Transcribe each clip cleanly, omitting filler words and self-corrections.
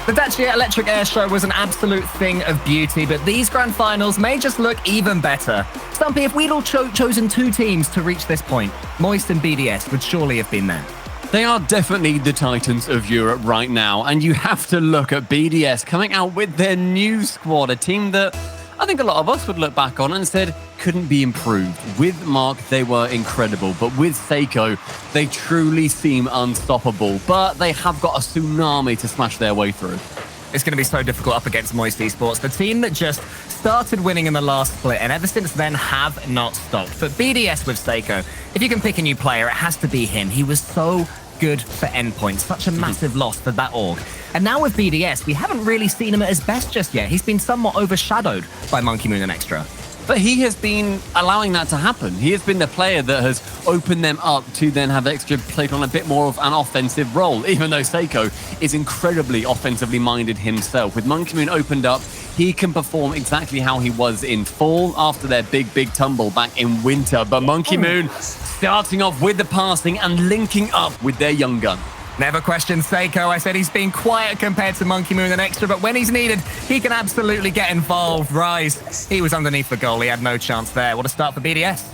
The Dacia Electric Air Show was an absolute thing of beauty, but these grand finals may just look even better. Stumpy, if we'd all chosen two teams to reach this point, Moist and BDS would surely have been there. They are definitely the titans of Europe right now, and you have to look at BDS coming out with their new squad, a team that I think a lot of us would look back on and said couldn't be improved. With Mark, they were incredible, but with Seiko, they truly seem unstoppable, but they have got a tsunami to smash their way through. It's going to be so difficult up against Moist Esports, the team that just started winning in the last split and ever since then have not stopped. But BDS with Seiko, if you can pick a new player, it has to be him. He was so good for endpoints, such a massive loss for that org. And now with BDS, we haven't really seen him at his best just yet. He's been somewhat overshadowed by Monkey Moon and Extra. But he has been allowing that to happen. He has been the player that has opened them up to then have Extra take on a bit more of an offensive role, even though Seiko is incredibly offensively minded himself. With Monkey Moon opened up, he can perform exactly how he was in fall after their big tumble back in winter. But Monkey Moon starting off with the passing and linking up with their young gun. Never question Seiko. I said he's been quiet compared to Monkey Moon and Extra, but when he's needed, he can absolutely get involved. Rise, he was underneath the goal. He had no chance there. What a start for BDS.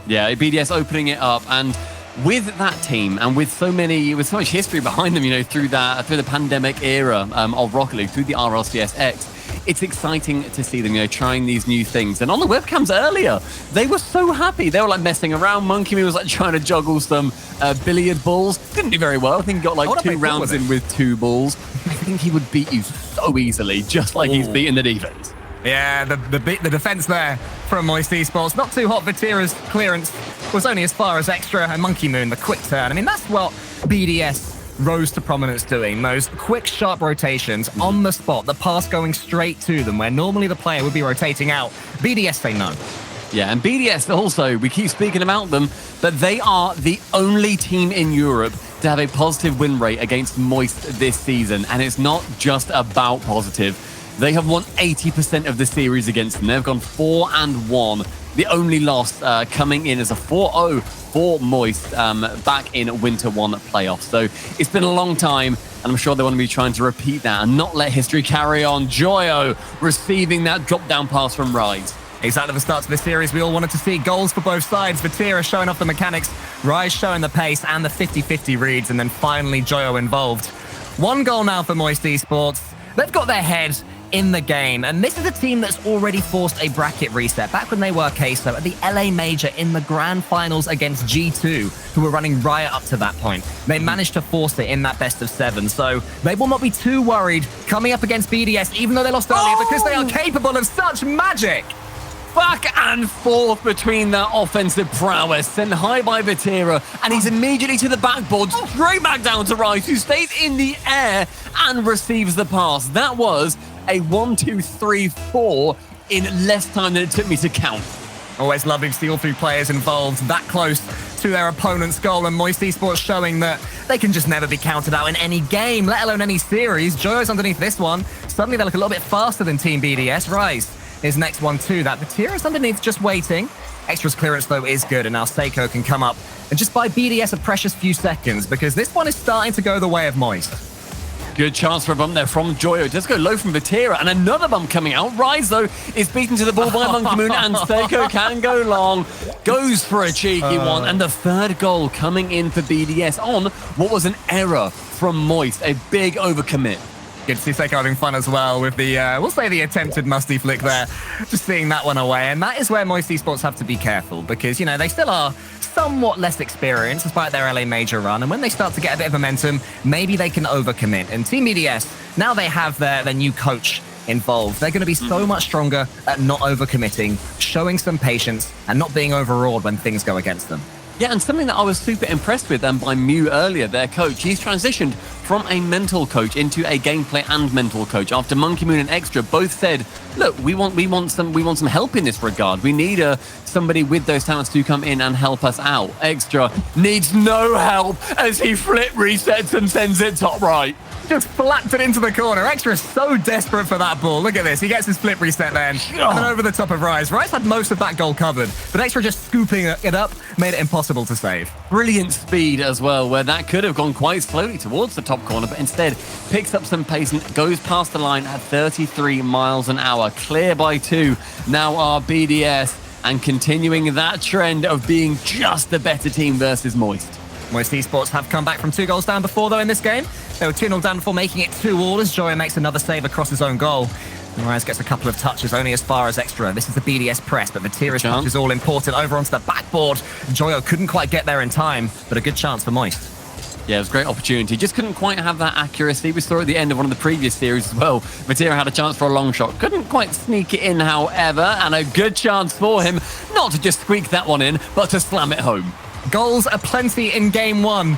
Yeah, BDS opening it up, and with that team and with so much history behind them, you know, through the pandemic era of Rocket League, through the RLCS X, it's exciting to see them, you know, trying these new things. And on the webcams earlier, they were so happy. They were like messing around. Monkey Moon was like trying to juggle some billiard balls. Didn't do very well. I think he got like 2 rounds in with 2 balls. I think he would beat you so easily, just like he's beaten the defense. Yeah, the defense there from Moist Esports. Not too hot. Vatira's clearance was only as far as Extra, and Monkey Moon, the quick turn. I mean, that's what BDS rose to prominence doing. Those quick, sharp rotations on the spot, the pass going straight to them, where normally the player would be rotating out. BDS say no. Yeah, and BDS also, we keep speaking about them, but they are the only team in Europe to have a positive win rate against Moist this season. And it's not just about positive. They have won 80% of the series against them. They've gone 4-1. The only loss coming in as a 4-0 for Moist back in Winter 1 playoffs. So it's been a long time, and I'm sure they want to be trying to repeat that and not let history carry on. Joyo receiving that drop-down pass from Rise. Exactly the start of the series we all wanted to see. Goals for both sides. Vatira showing off the mechanics, Rise showing the pace and the 50-50 reads, and then finally Joyo involved. 1 goal now for Moist Esports. They've got their head in the game, and this is a team that's already forced a bracket reset back when they were Queso at the LA Major in the grand finals against G2, who were running riot up to that point. They managed to force it in that best of 7, so they will not be too worried coming up against BDS, even though they lost earlier, because they are capable of such magic. Back and forth between that offensive prowess, sent high by Vatira, and he's immediately to the backboard, straight back down to Rice, who stays in the air and receives the pass. That was a 1, 2, 3, 4 in less time than it took me to count. Always lovely to see all 3 players involved that close to their opponent's goal, and Moist Esports showing that they can just never be counted out in any game, let alone any series. Joyo's underneath this one. Suddenly they look a little bit faster than Team BDS. Rise is next one too. That Vatira's underneath just waiting. Extra's clearance though is good, and now Seiko can come up and just buy BDS a precious few seconds, because this one is starting to go the way of Moist. Good chance for a bump there from Joyo. It does go low from Vatira, and another bump coming out. Rise, though, is beaten to the ball by Monkey Moon, and Seiko can go long. Goes for a cheeky one, and the 3rd goal coming in for BDS on what was an error from Moist. A big overcommit. Good to see Seiko having fun as well with the, we'll say the attempted musty flick there. Just seeing that one away, and that is where Moist Esports have to be careful, because, you know, they still are somewhat less experienced despite their LA Major run, and when they start to get a bit of momentum, maybe they can overcommit. And Team BDS, now they have their new coach involved, they're going to be so much stronger at not overcommitting, showing some patience, and not being overawed when things go against them. Yeah, and something that I was super impressed with by Mew earlier, their coach. He's transitioned from a mental coach into a gameplay and mental coach after Monkey Moon and Extra both said, look, we want some help in this regard. We need somebody with those talents to come in and help us out. Extra needs no help as he flip resets and sends it top right. just flapped it into the corner. Extra is so desperate for that ball. Look at this. He gets his flip reset then. And then over the top of Rise. Rise had most of that goal covered, but Extra just scooping it up made it impossible to save. Brilliant speed as well, where that could have gone quite slowly towards the top corner, but instead picks up some pace and goes past the line at 33 miles an hour. Clear by 2. Now our BDS, and continuing that trend of being just the better team versus Moist. Moist Esports have come back from 2 goals down before, though, in this game. They were 2-0 down before, making it 2-2 as Joyo makes another save across his own goal. Rise gets a couple of touches, only as far as Extra. This is the BDS press, but Vatira's touch is all important over onto the backboard. Joyo couldn't quite get there in time, but a good chance for Moist. Yeah, it was a great opportunity. Just couldn't quite have that accuracy. We saw at the end of one of the previous series as well. Vatira had a chance for a long shot. Couldn't quite sneak it in, however, and a good chance for him not to just squeak that one in, but to slam it home. Goals aplenty in game 1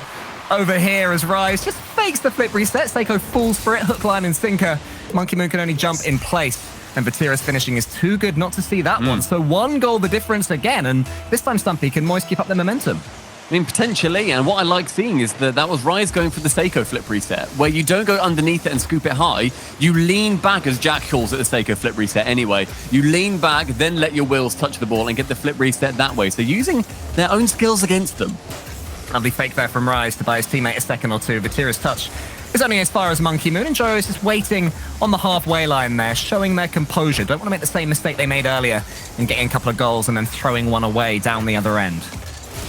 over here as Rise just fakes the flip reset. Seiko falls for it, hook, line, and sinker. Monkey Moon can only jump in place, and Vatira's finishing is too good not to see that one. So 1 goal the difference again, and this time, Stumpy, can Moist keep up the momentum? I mean, potentially, and what I like seeing is that was Rise going for the Seiko flip reset, where you don't go underneath it and scoop it high. You lean back, as Jack calls it, the Seiko flip reset anyway. You lean back, then let your wheels touch the ball and get the flip reset that way. So using their own skills against them. Lovely fake there from Rise to buy his teammate a second or two. Vatira's touch is only as far as Monkey Moon, and Joyo is just waiting on the halfway line there, showing their composure. Don't want to make the same mistake they made earlier in getting a couple of goals and then throwing one away down the other end.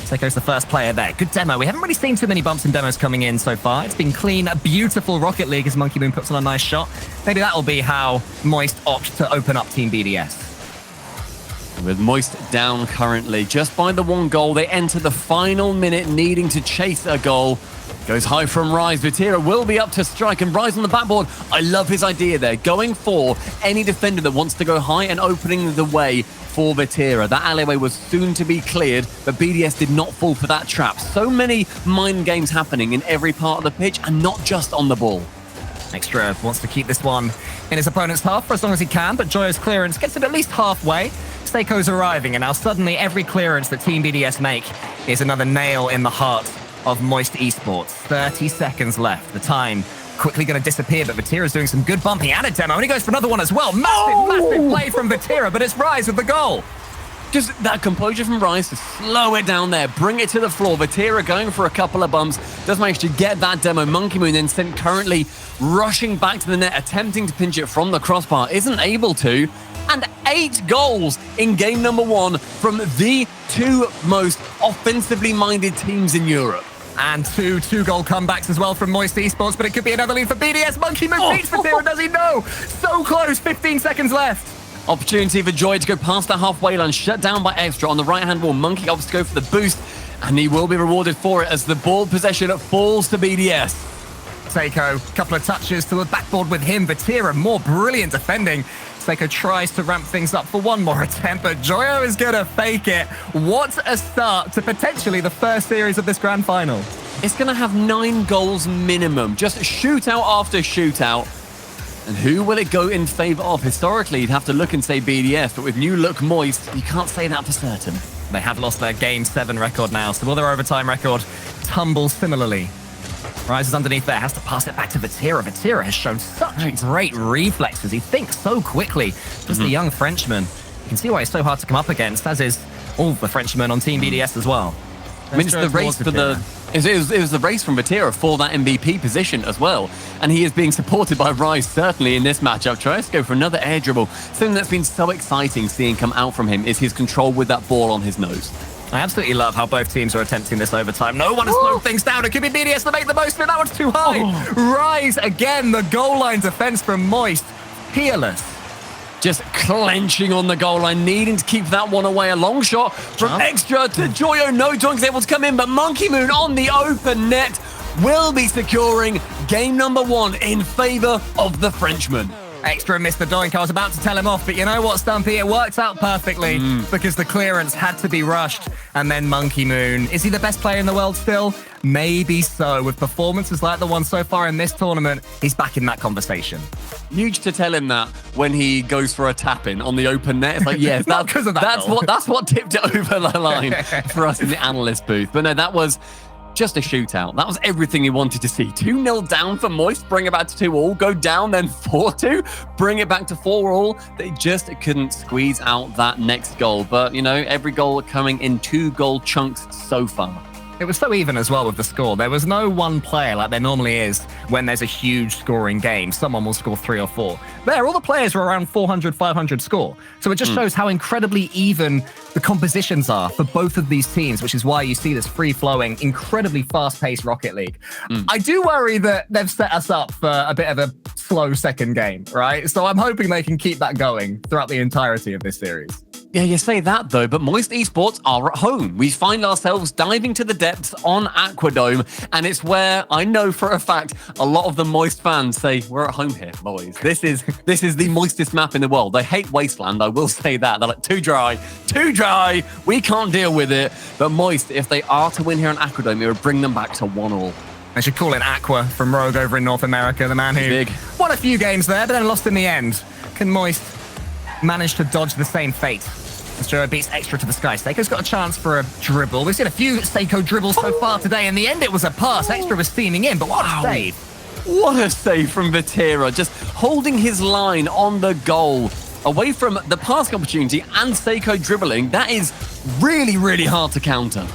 Seiko's the first player there. Good demo. We haven't really seen too many bumps and demos coming in so far. It's been clean, a beautiful Rocket League as Monkey Moon puts on a nice shot. Maybe that'll be how Moist opt to open up Team BDS. With Moist down currently, just by the 1 goal, they enter the final minute needing to chase a goal. Goes high from Rise. Vatira will be up to strike, and Rise on the backboard. I love his idea there, going for any defender that wants to go high and opening the way for Vatira. That alleyway was soon to be cleared, but BDS did not fall for that trap. So many mind games happening in every part of the pitch, and not just on the ball. Extra wants to keep this one in his opponent's half for as long as he can, but Joyo's clearance gets it at least halfway. Seiko's arriving, and now suddenly every clearance that Team BDS make is another nail in the heart of Moist Esports. 30 seconds left. The time quickly going to disappear, but Vatira's doing some good bumping and a demo, and he goes for another one as well. Massive play from Vatira, but it's Rise with the goal. Just that composure from Rise to slow it down there, bring it to the floor. Vatira going for a couple of bumps, does manage to get that demo. Monkey Moon then sent currently rushing back to the net, attempting to pinch it from the crossbar, isn't able to. And 8 goals in game number 1 from the 2 most offensively minded teams in Europe. And 2 2-goal comebacks as well from Moist Esports, but it could be another lead for BDS. Monkey Moon beats Vatira, does he? No! So close, 15 seconds left. Opportunity for Joy to go past the halfway line, shut down by Extra on the right-hand wall. Monkey opts to go for the boost, and he will be rewarded for it as the ball possession falls to BDS. Seiko, couple of touches to the backboard with him. Vatira, more brilliant defending. Seiko tries to ramp things up for one more attempt, but Joyo is going to fake it. What a start to potentially the first series of this grand final. It's going to have 9 goals minimum, just shootout after shootout. And who will it go in favor of? Historically, you'd have to look and say BDS, but with new look Moist, you can't say that for certain. They have lost their Game 7 record now, so will their overtime record tumble similarly? Rise is underneath there, has to pass it back to Vatira. Vatira has shown such great reflexes. He thinks so quickly. Just the young Frenchman. You can see why he's so hard to come up against, as is all the Frenchmen on Team BDS as well. I mean, it's the race for the... It was the race from Vatira for that MVP position as well. And he is being supported by Rise, certainly, in this matchup. Tries to go for another air dribble. Something that's been so exciting seeing come out from him is his control with that ball on his nose. I absolutely love how both teams are attempting this overtime. No one has slowed things down. It could be BDS to make the most of it. That one's too high. Rise again. The goal line defense from Moist. Peerless. Just clenching on the goal line, needing to keep that one away. A long shot from Extra to Joyo. No Donk's able to come in, but Monkey Moon on the open net will be securing game number 1 in favor of the Frenchman. Extra missed the doink. I was about to tell him off, but you know what, Stumpy? It worked out perfectly because the clearance had to be rushed. And then Monkey Moon. Is he the best player in the world still? Maybe so. With performances like the one so far in this tournament, he's back in that conversation. Huge to tell him that when he goes for a tap-in on the open net. It's like, yes, that's what tipped it over the line for us in the analyst booth. But no, that was just a shootout. That was everything he wanted to see. 2-0 down for Moist, bring it back to 2-all, go down, then 4-2, bring it back to 4-all. They just couldn't squeeze out that next goal. But, you know, every goal coming in 2-goal chunks so far. It was so even as well with the score. There was no one player like there normally is when there's a huge scoring game. Someone will score 3 or 4. There, all the players were around 400, 500 score. So it just shows how incredibly even the compositions are for both of these teams, which is why you see this free-flowing, incredibly fast-paced Rocket League. I do worry that they've set us up for a bit of a slow second game, right? So I'm hoping they can keep that going throughout the entirety of this series. Yeah, you say that though, but Moist Esports are at home. We find ourselves diving to the depths on Aquadome, and it's where I know for a fact a lot of the Moist fans say, we're at home here, boys. This is the moistest map in the world. They hate Wasteland, I will say that. They're like, too dry, we can't deal with it. But Moist, if they are to win here on Aquadome, it would bring them back to 1-all. They should call it Aqua from Rogue over in North America, the man who won a few games there, but then lost in the end. Can Moist manage to dodge the same fate as Joe beats Extra to the sky? Seiko's got a chance for a dribble. We've seen a few Seiko dribbles so far today. In the end, it was a pass. Extra was steaming in, but what a save. What a save from Vatira, just holding his line on the goal. Away from the passing opportunity and Seiko dribbling, that is really, really hard to counter.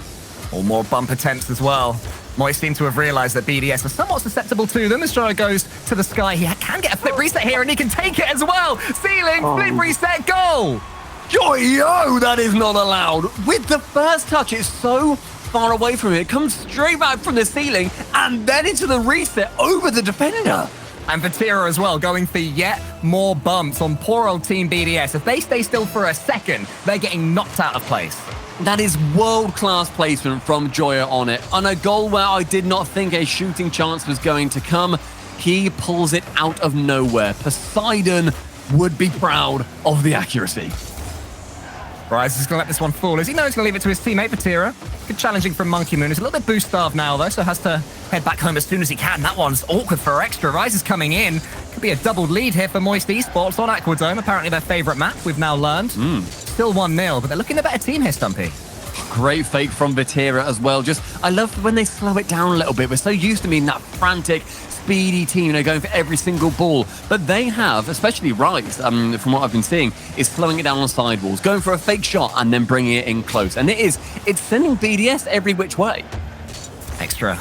All more bump attempts as well. Moist seem to have realised that BDS are somewhat susceptible to them. As Joe goes to the sky, he can get a flip reset here, and he can take it as well. Ceiling, flip reset, goal! Joyo, that is not allowed. With the first touch, it's so far away from it. It comes straight back from the ceiling and then into the reset over the defender. And Vatira as well, going for yet more bumps on poor old Team BDS. If they stay still for a second, they're getting knocked out of place. That is world-class placement from Joya on it. On a goal where I did not think a shooting chance was going to come, he pulls it out of nowhere. Poseidon would be proud of the accuracy. Rise is going to let this one fall, as he knows he's going to leave it to his teammate, Vatira. Good challenging from Monkey Moon. He's a little bit boost-starved now, though, so has to head back home as soon as he can. That one's awkward for Extra. Rise is coming in. Could be a doubled lead here for Moist Esports on Aquadome, apparently their favourite map, we've now learned. Still 1-0, but they're looking the better team here, Stumpy. Great fake from Vatira as well. I love when they slow it down a little bit. We're so used to being that frantic, speedy team, you know, going for every single ball. But they have, especially Rise, from what I've been seeing, is slowing it down on sidewalls, going for a fake shot and then bringing it in close. And it's sending BDS every which way. Extra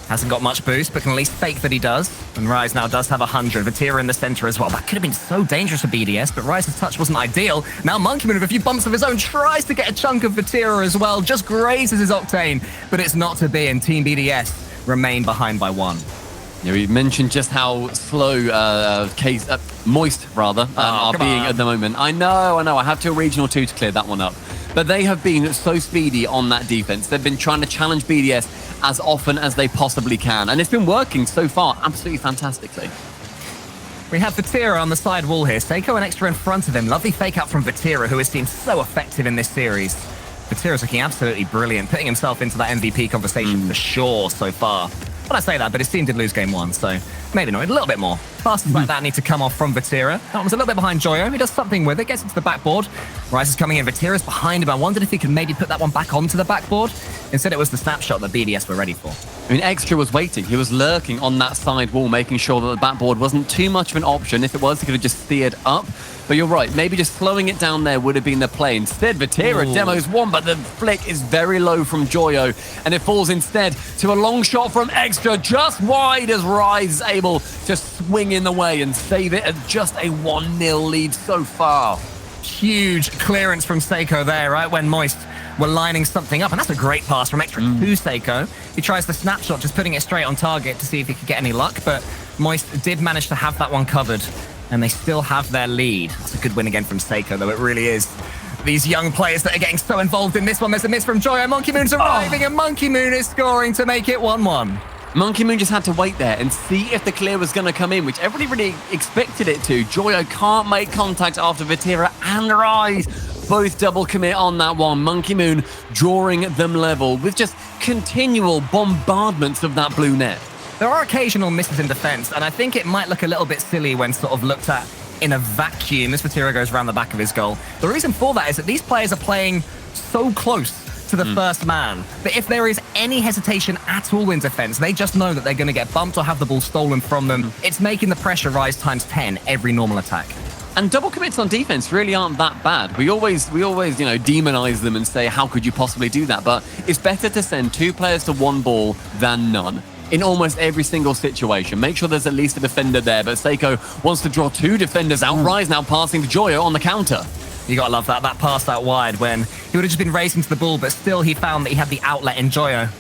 hasn't got much boost, but can at least fake that he does. And Rise now does have 100. Vatira in the center as well. That could have been so dangerous for BDS, but Rise's touch wasn't ideal. Now Monkey Moon with a few bumps of his own tries to get a chunk of Vatira as well. Just grazes his Octane, but it's not to be, and Team BDS remain behind by 1. Yeah, we mentioned just how slow Moist are being at the moment. I know. I have to a regional 2 to clear that one up. But they have been so speedy on that defense. They've been trying to challenge BDS as often as they possibly can. And it's been working so far absolutely fantastically. We have Vatira on the side wall here. Seiko and Extra in front of him. Lovely fake out from Vatira, who has seemed so effective in this series. Vatira's looking absolutely brilliant, putting himself into that MVP conversation for sure so far. When I say that, but his team did lose game 1, so maybe not. A little bit more. Passes like that need to come off from Vatira. That one was a little bit behind Joyo. He does something with it, gets into the backboard. Rise is coming in. Vatira's behind him. I wondered if he could maybe put that one back onto the backboard. Instead, it was the snapshot that BDS were ready for. I mean, Extra was waiting. He was lurking on that side wall, making sure that the backboard wasn't too much of an option. If it was, he could have just steered up. But you're right, maybe just slowing it down there would have been the play. Instead, Vatira demos one, but the flick is very low from Joyo, and it falls instead to a long shot from Extra, just wide as Rise is able to swing in the way and save it at just a 1-0 lead so far. Huge clearance from Seiko there, right, when Moist were lining something up, and that's a great pass from Extra to Seiko. He tries the snapshot, just putting it straight on target to see if he could get any luck, but Moist did manage to have that one covered, and they still have their lead. That's a good win again from Seiko, though. It really is. These young players that are getting so involved in this one. There's a miss from Joyo. Monkey Moon's arriving, and Monkey Moon is scoring to make it 1-1. Monkey Moon just had to wait there and see if the clear was going to come in, which everybody really expected it to. Joyo can't make contact after Vatira and Rise both double commit on that one. Monkey Moon drawing them level with just continual bombardments of that blue net. There are occasional misses in defense, and I think it might look a little bit silly when sort of looked at in a vacuum as Vatira goes around the back of his goal. The reason for that is that these players are playing so close to the first man. But if there is any hesitation at all in defense, they just know that they're going to get bumped or have the ball stolen from them. It's making the pressure rise times 10 every normal attack. And double commits on defense really aren't that bad. We always, demonize them and say, how could you possibly do that? But it's better to send 2 players to 1 ball than none. In almost every single situation. Make sure there's at least a defender there, but Seiko wants to draw 2 defenders out. Rise now passing to Joyo on the counter. You gotta love that pass out wide when he would have just been racing to the ball, but still he found that he had the outlet in Joyo.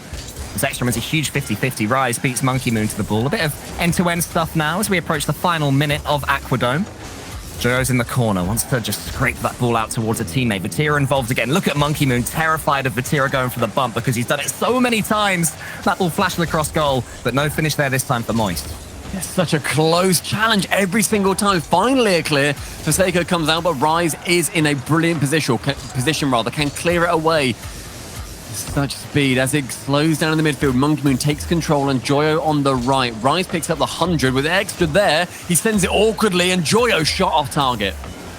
This extra is a huge 50-50. Rise beats Monkey Moon to the ball. A bit of end-to-end stuff now as we approach the final minute of Aquadome. Joyo's in the corner, wants to just scrape that ball out towards a teammate. Vatira involved again. Look at Monkey Moon, terrified of Vatira going for the bump because he's done it so many times. That ball flashed across goal, but no finish there this time for Moist. It's such a close challenge every single time. Finally a clear. Seiko comes out, but Rise is in a brilliant position, can clear it away. Such speed as it slows down in the midfield. Monkey Moon takes control and Joyo on the right. Rise picks up the 100 with extra there. He sends it awkwardly and Joyo shot off target.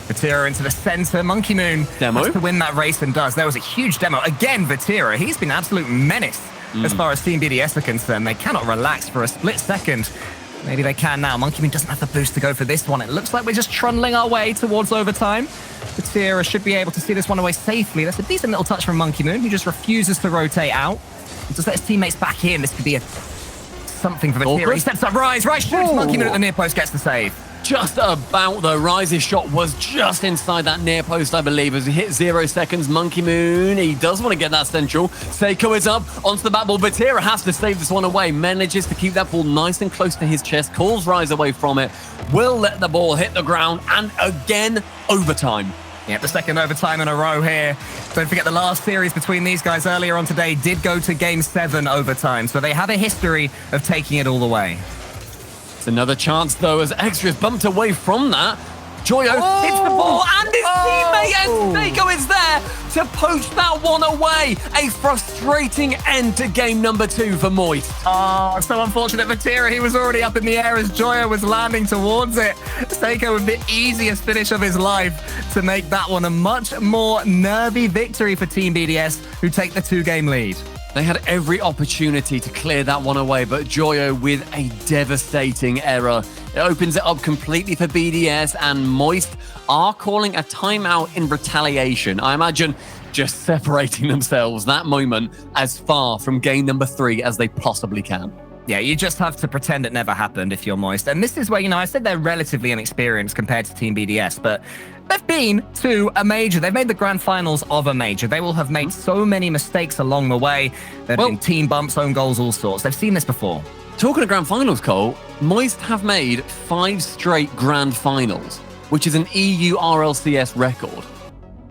Vatira into the center. Monkey Moon has to win that race and does. There was a huge demo. Again, Vatira. He's been an absolute menace as far as Team BDS are concerned. They cannot relax for a split second. Maybe they can now. Monkey Moon doesn't have the boost to go for this one. It looks like we're just trundling our way towards overtime. Vatira should be able to see this one away safely. That's a decent little touch from Monkey Moon, who just refuses to rotate out. He just let his teammates back in. This could be something for Vatira. He steps up, Rise shoots. Monkey Moon at the near post gets the save. Just about though. Rise's shot was just inside that near post, I believe, as he hit 0 seconds. Monkey Moon, he does want to get that central. Seiko is up onto the back ball. Vatira has to save this one away. Manages to keep that ball nice and close to his chest. Calls Rise away from it. Will let the ball hit the ground. And again, overtime. Yeah, the second overtime in a row here. Don't forget the last series between these guys earlier on today did go to Game 7 overtime. So they have a history of taking it all the way. It's another chance, though, as Extra is bumped away from that. Joyo hits the ball, and his teammate Seiko is there to poach that one away. A frustrating end to game number 2 for Moist. Oh, so unfortunate for Vatira. He was already up in the air as Joyo was landing towards it. Seiko with the easiest finish of his life to make that one a much more nervy victory for Team BDS, who take the 2-game lead. They had every opportunity to clear that one away, but Joyo with a devastating error. It opens it up completely for BDS, and Moist are calling a timeout in retaliation. I imagine just separating themselves that moment as far from game number 3 as they possibly can. Yeah, you just have to pretend it never happened if you're Moist. And this is where, I said they're relatively inexperienced compared to Team BDS, but they've been to a major. They've made the grand finals of a major. They will have made so many mistakes along the way. There have been team bumps, own goals, all sorts. They've seen this before. Talking of grand finals, Cole, Moist have made 5 straight grand finals, which is an EU RLCS record.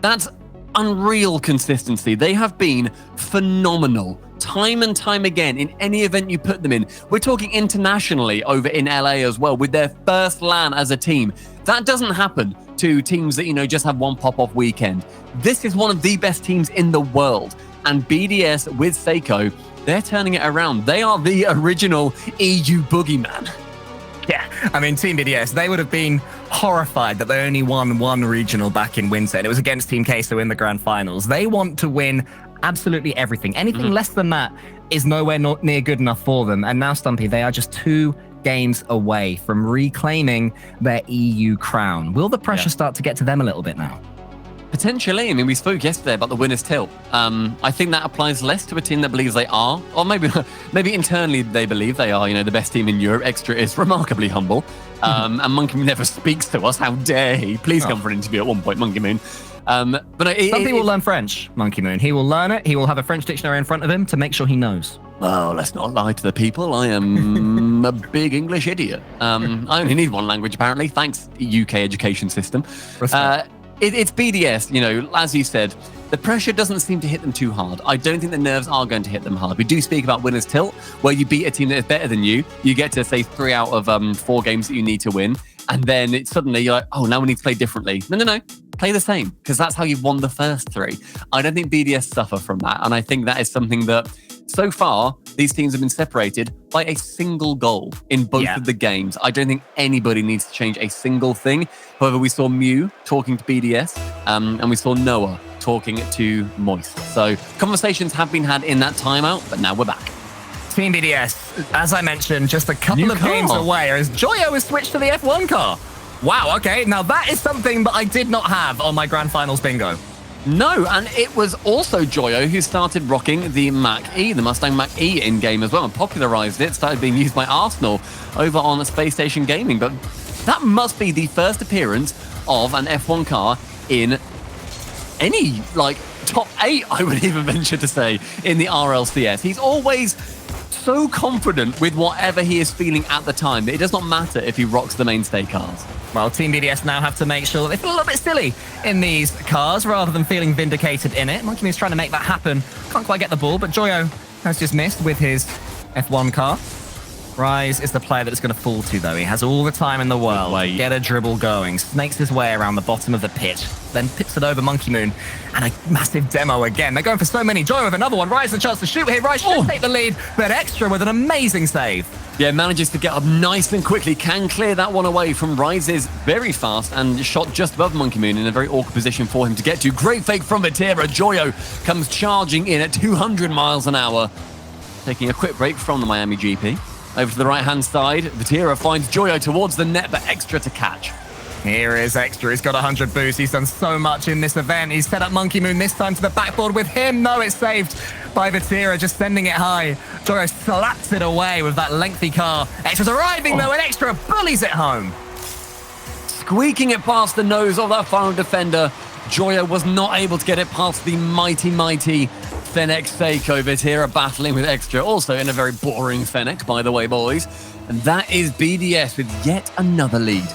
That's unreal consistency. They have been phenomenal time and time again in any event you put them in. We're talking internationally over in LA as well with their first LAN as a team. That doesn't happen to teams that, just have one pop-off weekend. This is one of the best teams in the world. And BDS with Seiko, they're turning it around. They are the original EU boogeyman. Yeah, Team BDS, they would have been horrified that they only won one regional back in winter, and it was against Team Queso in the grand finals. They want to win absolutely everything. Anything less than that is nowhere near good enough for them. And now, Stumpy, they are just 2 games away from reclaiming their EU crown. Will the pressure start to get to them a little bit now? Potentially. We spoke yesterday about the winner's tilt. I think that applies less to a team that believes they are, or maybe internally they believe they are, the best team in Europe. Extra is remarkably humble. And Monkey Moon never speaks to us. How dare he? Please come for an interview at one point, Monkey Moon. Stumpy will learn French, Monkey Moon. He will learn it. He will have a French dictionary in front of him to make sure he knows. Well, let's not lie to the people. I am a big English idiot. I only need one language, apparently. Thanks, UK education system. It's BDS, as you said. The pressure doesn't seem to hit them too hard. I don't think the nerves are going to hit them hard. We do speak about winner's tilt, where you beat a team that is better than you. You get to, say, 3 out of 4 games that you need to win. And then suddenly you're like, oh, now we need to play differently. No. Play the same, because that's how you've won the first 3. I don't think BDS suffer from that. And I think that is something that, so far, these teams have been separated by a single goal in both of the games. I don't think anybody needs to change a single thing. However, we saw Mew talking to BDS, and we saw Noah talking to Moist. So conversations have been had in that timeout, but now we're back. Team BDS, as I mentioned, just a couple of games away as Joyo has switched to the F1 car. Wow, okay, now that is something that I did not have on my Grand Finals bingo. No, and it was also Joyo who started rocking the Mach-E, the Mustang Mach-E in-game as well, and popularized it, started being used by Arsenal over on Space Station Gaming. But that must be the first appearance of an F1 car in any, like, top 8, I would even venture to say, in the RLCS. He's always so confident with whatever he is feeling at the time that it does not matter if he rocks the mainstay cars. Well, Team BDS now have to make sure that they feel a little bit silly in these cars rather than feeling vindicated in it. Monkey Moon's trying to make that happen. Can't quite get the ball, but Joyo has just missed with his F1 car. Rise is the player that it's going to fall to, though. He has all the time in the world. Get a dribble going. Snakes his way around the bottom of the pitch. Then pips it over Monkey Moon. And a massive demo again. They're going for so many. Joyo with another one. Rise the chance to shoot here. Rise should take the lead, but Extra with an amazing save. Yeah, manages to get up nice and quickly. Can clear that one away from Rises very fast and shot just above Monkey Moon in a very awkward position for him to get to. Great fake from Vatira. Joyo comes charging in at 200 miles an hour. Taking a quick break from the Miami GP. Over to the right-hand side, Vatira finds Joyo towards the net, but Extra to catch. Here is Extra. He's got 100 boosts. He's done so much in this event. He's set up Monkey Moon this time to the backboard with him. No, it's saved by Vatira, just sending it high. Joyo slaps it away with that lengthy car. Extra's arriving, though, and Extra bullies it home. Squeaking it past the nose of that final defender. Joyo was not able to get it past the mighty Fennec Seiko. Vatira battling with Extra, also in a very boring Fennec, by the way, boys. And that is BDS with yet another lead.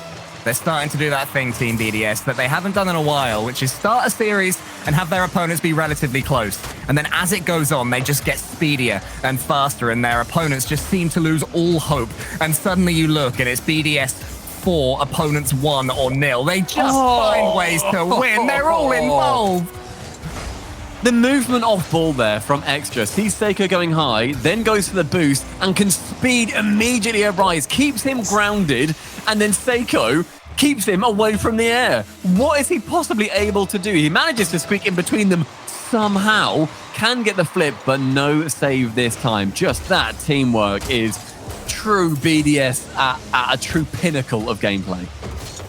They're starting to do that thing, Team BDS, that they haven't done in a while, which is start a series and have their opponents be relatively close. And then as it goes on, they just get speedier and faster, and their opponents just seem to lose all hope. And suddenly you look, and it's BDS 4, opponents 1 or 0. They just find ways to win. They're all involved. The movement off ball there from Extra. Sees Seiko going high, then goes for the boost and can speed immediately a Rise. Keeps him grounded, and then Seiko keeps him away from the air. What is he possibly able to do? He manages to squeak in between them somehow. Can get the flip, but no save this time. Just that teamwork is true BDS at a true pinnacle of gameplay.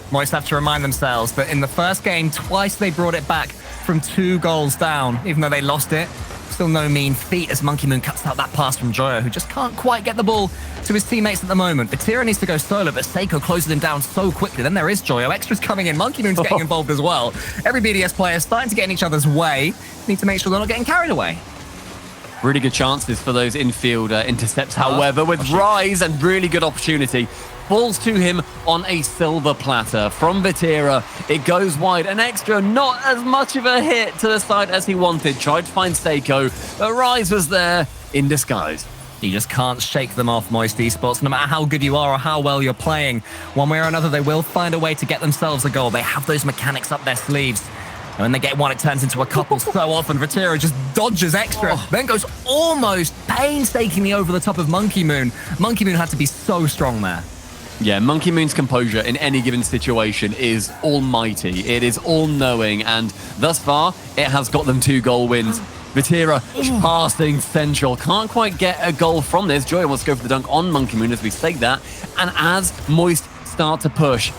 Moist have to remind themselves that in the first game, twice they brought it back from 2 goals down, even though they lost it. Still no mean feat as Monkey Moon cuts out that pass from Joyo, who just can't quite get the ball to his teammates at the moment. Vatira needs to go solo, but Seiko closes him down so quickly. Then there is Joyo. Extra's coming in. Monkey Moon's getting involved as well. Every BDS player is starting to get in each other's way. Need to make sure they're not getting carried away. Really good chances for those infield intercepts, however, with Rise and really good opportunity. Falls to him on a silver platter from Vatira. It goes wide, and Extra not as much of a hit to the side as he wanted. Tried to find Seiko, but Rise was there in disguise. You just can't shake them off, Moist Esports. No matter how good you are or how well you're playing, one way or another, they will find a way to get themselves a goal. They have those mechanics up their sleeves. And when they get one, it turns into a couple so often. Vatira just dodges Extra, then goes almost painstakingly over the top of Monkey Moon. Monkey Moon had to be so strong there. Yeah, Monkey Moon's composure in any given situation is almighty. It is all-knowing, and thus far, it has got them 2 goal wins. Vatira passing central. Can't quite get a goal from this. Joyo wants to go for the dunk on Monkey Moon as we say that. And as Moist start to push,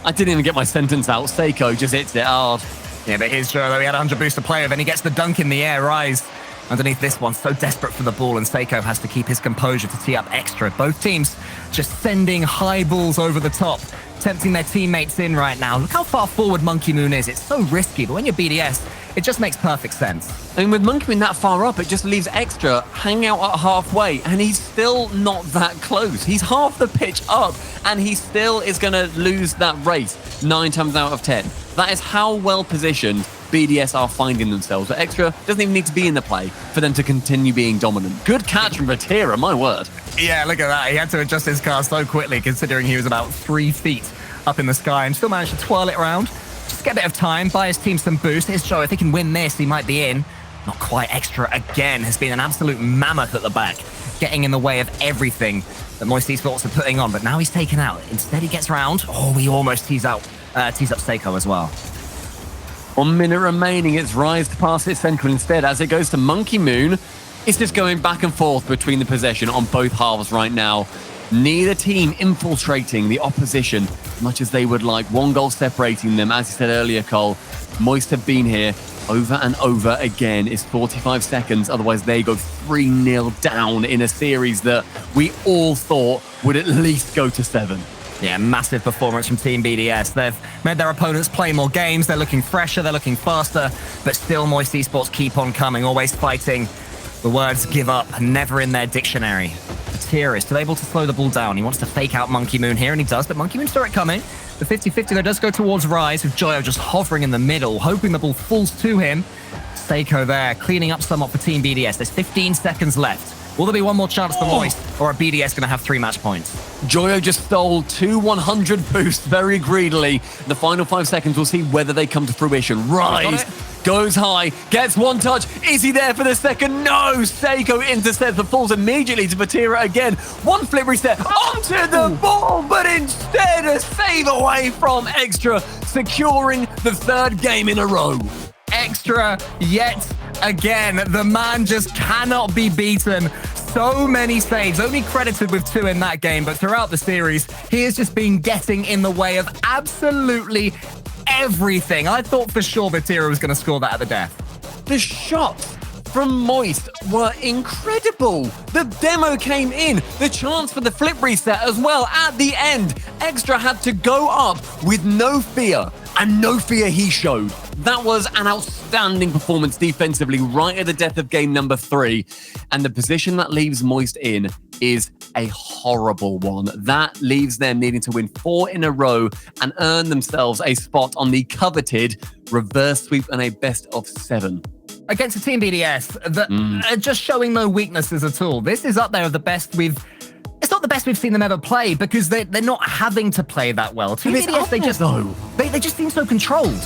I didn't even get my sentence out. Seiko just hits it hard. Yeah, but here's Joyo. He had 100 boost to play with, and he gets the dunk in the air. Rise underneath this one, so desperate for the ball, and Seiko has to keep his composure to tee up Extra. Both teams just sending high balls over the top, tempting their teammates in right now. Look how far forward Monkey Moon is. It's so risky, but when you're BDS, it just makes perfect sense. I mean, with Monkey Moon that far up, it just leaves Extra hanging out at halfway, and he's still not that close. He's half the pitch up, and he still is going to lose that race 9 times out of 10. That is how well positioned BDS are finding themselves. But Extra doesn't even need to be in the play for them to continue being dominant. Good catch from Vatira, my word. Yeah, look at that. He had to adjust his car so quickly, considering he was about 3 feet up in the sky, and still managed to twirl it around. Just get a bit of time, buy his team some boost. Here's Joe. If he can win this, he might be in. Not quite. Extra again has been an absolute mammoth at the back, getting in the way of everything that Moist Esports are putting on, but now he's taken out. Instead, he gets round. Oh, he almost tees up Seiko as well. 1 minute remaining. It's Rise to pass it central instead. As it goes to Monkey Moon, it's just going back and forth between the possession on both halves right now. Neither team infiltrating the opposition as much as they would like. 1 goal separating them. As you said earlier, Cole, Moist have been here over and over again. It's 45 seconds. Otherwise, they go 3-0 down in a series that we all thought would at least go to 7. Yeah, massive performance from Team BDS. They've made their opponents play more games. They're looking fresher. They're looking faster. But still, Moist Esports keep on coming, always fighting. The words give up, never in their dictionary. Vatira is still able to slow the ball down. He wants to fake out Monkey Moon here, and he does, but Monkey Moon saw it coming. The 50-50, though, does go towards Rise, with Joyo just hovering in the middle, hoping the ball falls to him. Seiko there, cleaning up somewhat for Team BDS. There's 15 seconds left. Will there be one more chance for Moist, or are BDS going to have 3 match points? Joyo just stole 2 100 boosts very greedily. The final 5 seconds, we'll see whether they come to fruition. Rise goes high, gets 1 touch. Is he there for the second? No! Seiko intercepts, but falls immediately to Vatira again. 1 flip reset onto the ball, but instead a save away from Extra, securing the 3rd game in a row. Extra yet again. The man just cannot be beaten. So many saves, only credited with 2 in that game, but throughout the series, he has just been getting in the way of absolutely everything. I thought for sure Vatira was going to score that at the death. The shots from Moist were incredible. The demo came in, the chance for the flip reset as well at the end. Extra had to go up with no fear, and no fear he showed. That was an outstanding performance defensively right at the death of game number 3. And the position that leaves Moist in is a horrible one. That leaves them needing to win 4 in a row and earn themselves a spot on the coveted reverse sweep and a best of 7. Against a Team BDS that are just showing no weaknesses at all. This is up there with the best we've... It's not the best we've seen them ever play because they're not having to play that well. Team BDS, they just seem so controlled.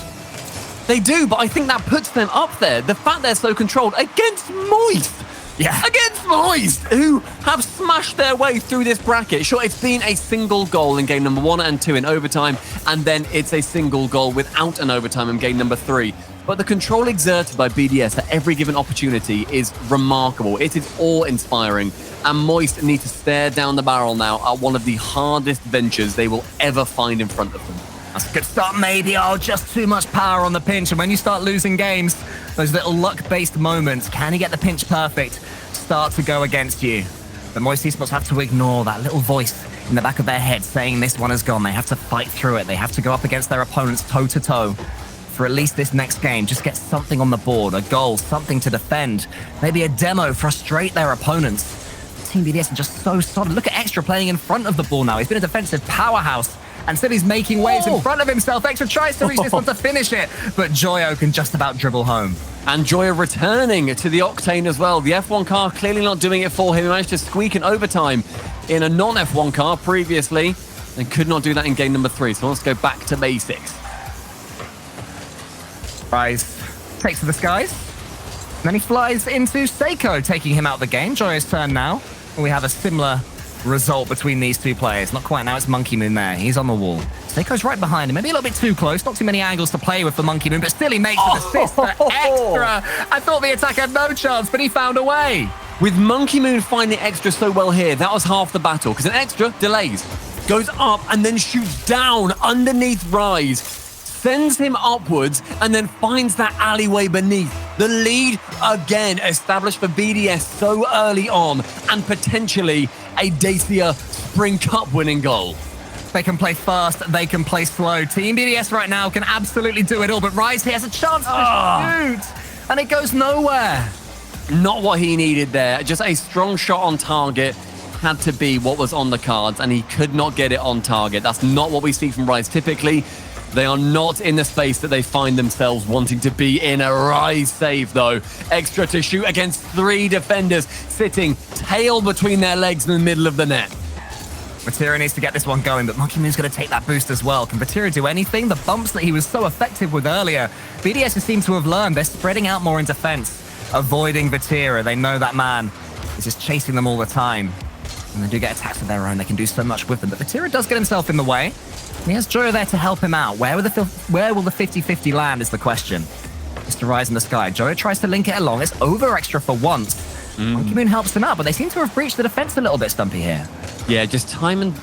They do, but I think that puts them up there. The fact they're so controlled against Moist. Yeah. Against Moist, who have smashed their way through this bracket. Sure, it's been a single goal in game number 1 and 2 in overtime, and then it's a single goal without an overtime in game number 3. But the control exerted by BDS at every given opportunity is remarkable. It is awe-inspiring, and Moist need to stare down the barrel now at one of the hardest ventures they will ever find in front of them. That's a good start, maybe. Oh, just too much power on the pinch. And when you start losing games, those little luck-based moments, can you get the pinch perfect, start to go against you. The Moist Esports have to ignore that little voice in the back of their head saying this one is gone. They have to fight through it. They have to go up against their opponents toe-to-toe for at least this next game. Just get something on the board, a goal, something to defend. Maybe a demo, frustrate their opponents. Team BDS are just so solid. Look at Extra playing in front of the ball now. He's been a defensive powerhouse. And still he's making waves in front of himself. Extra tries to reach this one to finish it, but Joyo can just about dribble home. And Joyo returning to the Octane as well. The F1 car clearly not doing it for him. He managed to squeak an overtime in a non-F1 car previously and could not do that in game number 3. So let's go back to basics. Rise takes to the skies. And then he flies into Seiko, taking him out of the game. Joyo's turn now. And we have a similar result between these 2 players. Not quite now, it's Monkey Moon there. He's on the wall. Seiko's right behind him. Maybe a little bit too close. Not too many angles to play with for Monkey Moon, but still he makes an assist for Extra. I thought the attack had no chance, but he found a way. With Monkey Moon finding Extra so well here, that was half the battle, because an Extra delays, goes up and then shoots down underneath Rise, sends him upwards, and then finds that alleyway beneath. The lead again established for BDS so early on, and potentially a Dacia Spring Cup winning goal. They can play fast, they can play slow. Team BDS right now can absolutely do it all, but Rise here has a chance to shoot, and it goes nowhere. Not what he needed there. Just a strong shot on target had to be what was on the cards, and he could not get it on target. That's not what we see from Rise typically. They are not in the space that they find themselves wanting to be in. A Rise save, though. Extra to shoot against 3 defenders, sitting tail between their legs in the middle of the net. Vatira needs to get this one going, but Monkey Moon's going to take that boost as well. Can Vatira do anything? The bumps that he was so effective with earlier, BDS seem to have learned. They're spreading out more in defense, avoiding Vatira. They know that man is just chasing them all the time. And they do get attacks of their own. They can do so much with them. But Vatira does get himself in the way. He has Joyo there to help him out. Where will the 50-50 land is the question. Mr. Rise in the sky. Joyo tries to link it along. It's over extra for once. Monkey Moon helps him out, but they seem to have breached the defense a little bit, Stumpy, here. Yeah, just time and,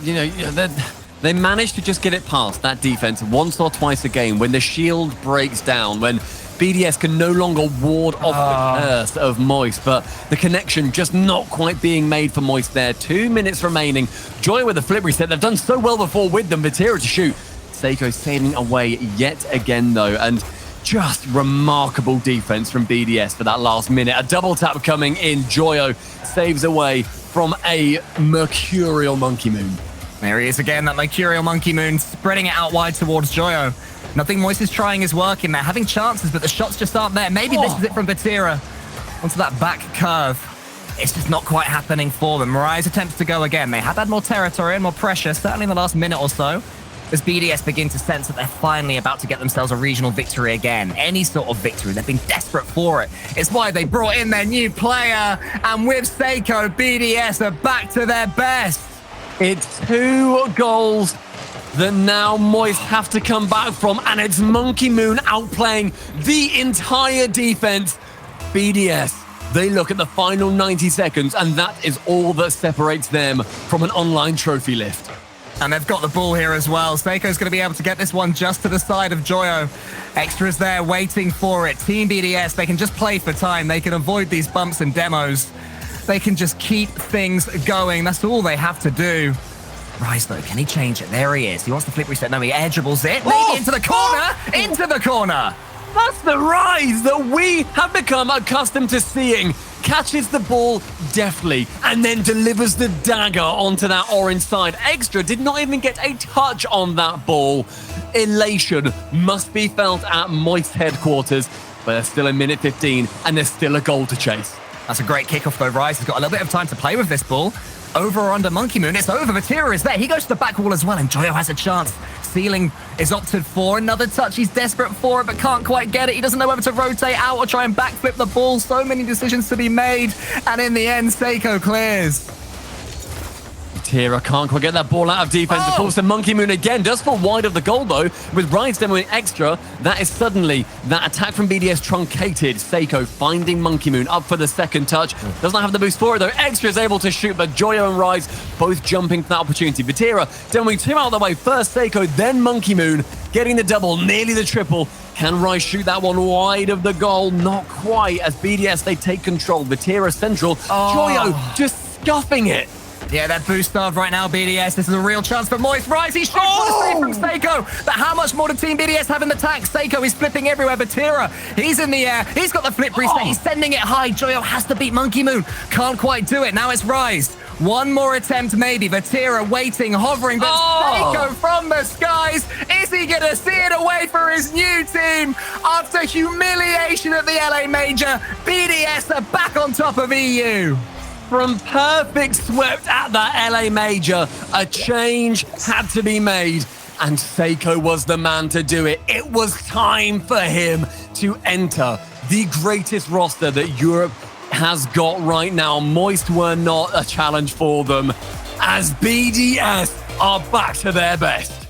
they managed to just get it past that defense once or twice a game when the shield breaks down, when BDS can no longer ward off the curse of Moist, but the connection just not quite being made for Moist there. 2 minutes remaining. Joyo with the flip reset. They've done so well before with them. Vatira to shoot. Seiko sailing away yet again, though, and just remarkable defense from BDS for that last minute. A double tap coming in. Joyo saves away from a Mercurial Monkey Moon. There he is again, that Mercurial Monkey Moon, spreading it out wide towards Joyo. Nothing Moist is trying is working. They're having chances, but the shots just aren't there. Maybe this is it from Vatira onto that back curve. It's just not quite happening for them. Rise attempts to go again. They have had more territory and more pressure, certainly in the last minute or so, as BDS begin to sense that they're finally about to get themselves a regional victory again. Any sort of victory. They've been desperate for it. It's why they brought in their new player. And with Seiko, BDS are back to their best. It's 2 goals that now Moist have to come back from, and it's Monkey Moon outplaying the entire defense. BDS, they look at the final 90 seconds, and that is all that separates them from an online trophy lift. And they've got the ball here as well. Seiko's going to be able to get this one just to the side of Joyo. Extra's there waiting for it. Team BDS, they can just play for time. They can avoid these bumps and demos. They can just keep things going. That's all they have to do. Rise, though, can he change it? There he is. He wants the flip reset. No, he air dribbles it. Maybe into the corner. Into the corner. That's the Rise that we have become accustomed to seeing. Catches the ball deftly and then delivers the dagger onto that orange side. Extra did not even get a touch on that ball. Elation must be felt at Moist headquarters, but there's still a minute 15 and there's still a goal to chase. That's a great kickoff, though. Rise has got a little bit of time to play with this ball. Over or under Monkey Moon. It's over. Vatira is there. He goes to the back wall as well, and Joyo has a chance. Ceiling is opted for. Another touch. He's desperate for it, but can't quite get it. He doesn't know whether to rotate out or try and backflip the ball. So many decisions to be made. And in the end, Seiko clears. Vatira can't quite get that ball out of defense. Of course, the Monkey Moon again does fall wide of the goal, though. With Rise demoing extra, that is suddenly that attack from BDS truncated. Seiko finding Monkey Moon up for the second touch. Doesn't have the boost for it, though. Extra is able to shoot, but Joyo and Rise both jumping for that opportunity. Vatira demoing 2 out of the way. First Seiko, then Monkey Moon, getting the double, nearly the triple. Can Rise shoot that one wide of the goal? Not quite, as BDS, they take control. Vatira central. Joyo just scuffing it. Yeah, that boost starved right now, BDS. This is a real chance for Moist. Rise, he shoots for the save from Seiko. But how much more do Team BDS have in the tank? Seiko is flipping everywhere. Vatira, he's in the air. He's got the flip reset. He's sending it high. Joyo has to beat Monkey Moon. Can't quite do it. Now it's Rise. One more attempt, maybe. Vatira waiting, hovering, but Seiko from the skies. Is he going to see it away for his new team? After humiliation at the LA Major, BDS are back on top of EU. From perfect swept at the LA Major, a change had to be made, and Seiko was the man to do it. It was time for him to enter the greatest roster that Europe has got right now. Moist were not a challenge for them, as BDS are back to their best.